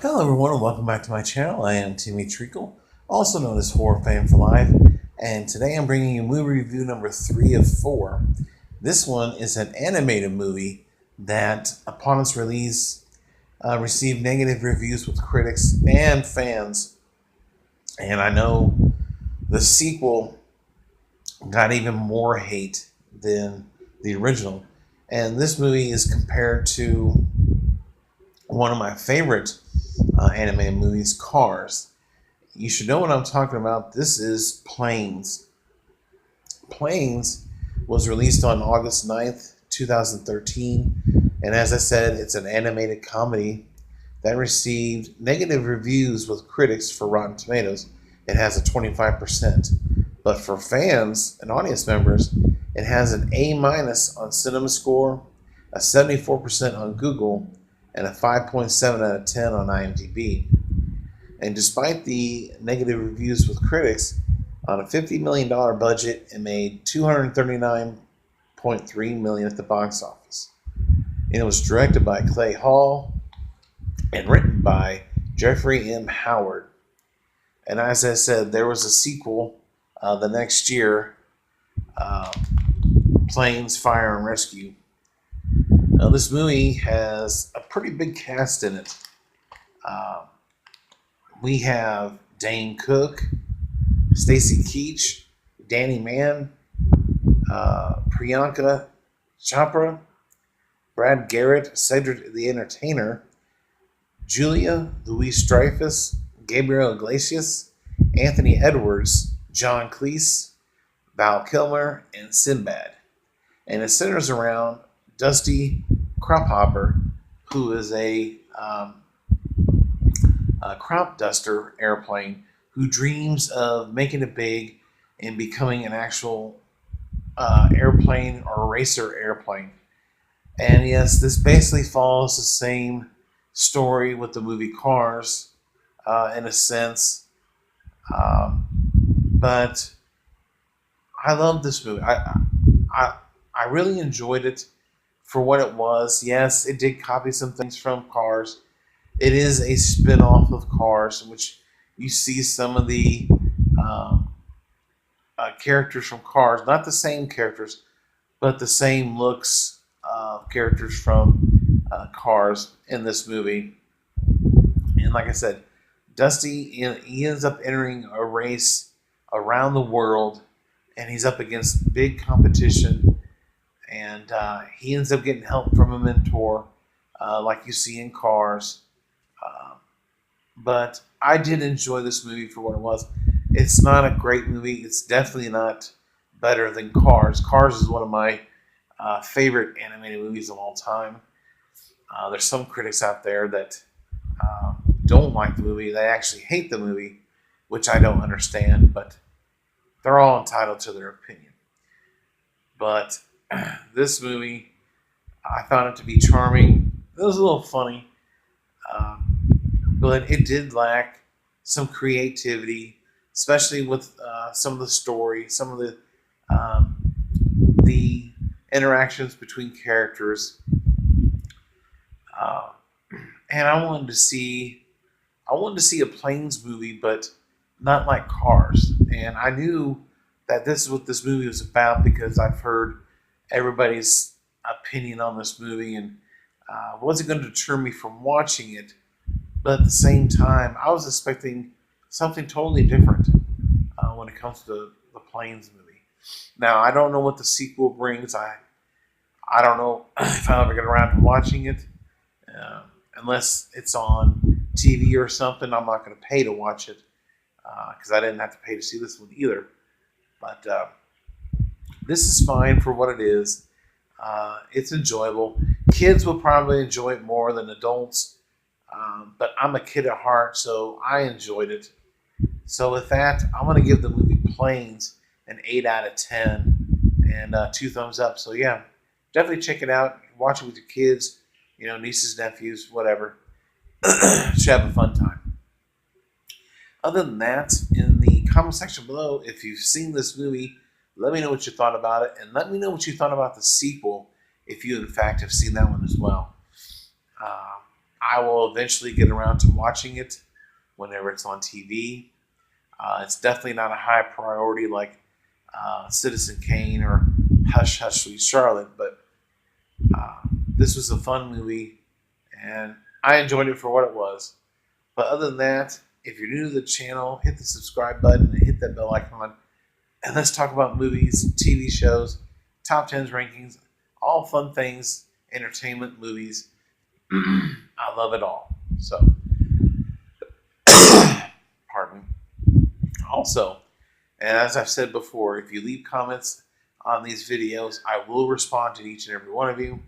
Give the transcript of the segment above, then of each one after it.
Hello everyone and welcome back to my channel. I am Timmy Treacle, also known as Horror Fan for Life, and today I'm bringing you movie review number 3 of 4. This one is an animated movie that, upon its release, received negative reviews with critics and fans, and I know the sequel got even more hate than the original, and this movie is compared to one of my favorite animated movies, Cars. You should know what I'm talking about. This is Planes. Planes was released on August 9th, 2013. And as I said, it's an animated comedy that received negative reviews with critics for Rotten Tomatoes. It has a 25%. But for fans and audience members, it has an A- on CinemaScore, a 74% on Google, and a 5.7 out of 10 on IMDb. And despite the negative reviews with critics, on a $50 million budget, it made $239.3 million at the box office. And it was directed by Clay Hall and written by Jeffrey M. Howard. And as I said, there was a sequel the next year, Planes, Fire, and Rescue. Now, this movie has a pretty big cast in it. We have Dane Cook, Stacy Keach, Danny Mann, Priyanka Chopra, Brad Garrett, Cedric the Entertainer, Julia Louis-Dreyfus, Gabriel Iglesias, Anthony Edwards, John Cleese, Val Kilmer, and Sinbad. And it centers around Dusty Crophopper, who is a crop duster airplane who dreams of making it big and becoming an actual airplane or racer airplane. And yes, this basically follows the same story with the movie Cars in a sense. But I love this movie. I really enjoyed it for what it was. Yes, it did copy some things from Cars. It is a spin-off of Cars, in which you see some of the characters from Cars, not the same characters, but the same looks characters from Cars in this movie. And like I said, Dusty, he ends up entering a race around the world, and he's up against big competition, and he ends up getting help from a mentor, like you see in Cars. But I did enjoy this movie for what it was. It's not a great movie. It's definitely not better than Cars. Cars is one of my favorite animated movies of all time. There's some critics out there that don't like the movie. They actually hate the movie, which I don't understand, but they're all entitled to their opinion. But this movie, I found it to be charming. It was a little funny. But it did lack some creativity, especially with some of the story, some of the interactions between characters. And I wanted to see a Planes movie, but not like Cars. And I knew that this is what this movie was about because I've heard everybody's opinion on this movie, and wasn't going to deter me from watching it. But at the same time, I was expecting something totally different when it comes to the Planes movie. Now, I don't know what the sequel brings. I don't know if I'll ever get around to watching it. Unless it's on TV or something, I'm not going to pay to watch it because I didn't have to pay to see this one either. But this is fine for what it is. It's enjoyable. Kids will probably enjoy it more than adults. But I'm a kid at heart, so I enjoyed it. So with that, I'm going to give the movie Planes an 8 out of 10 and 2 thumbs up. So yeah, definitely check it out. Watch it with your kids, nieces, nephews, whatever. Should have a fun time. Other than that, in the comment section below, if you've seen this movie, let me know what you thought about it, and let me know what you thought about the sequel, if you in fact have seen that one as well. I will eventually get around to watching it whenever it's on TV. It's definitely not a high priority like Citizen Kane or Hush Hush Sweet Charlotte, but uh, this was a fun movie, and I enjoyed it for what it was. But other than that, if you're new to the channel, hit the subscribe button and hit that bell icon. And let's talk about movies, TV shows, top 10s rankings, all fun things, entertainment, movies. I love it all. So, pardon. Also, and as I've said before, if you leave comments on these videos, I will respond to each and every one of you.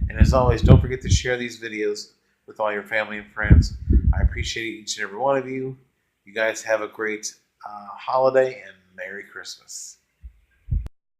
And as always, don't forget to share these videos with all your family and friends. I appreciate each and every one of you. You guys have a great holiday and Merry Christmas.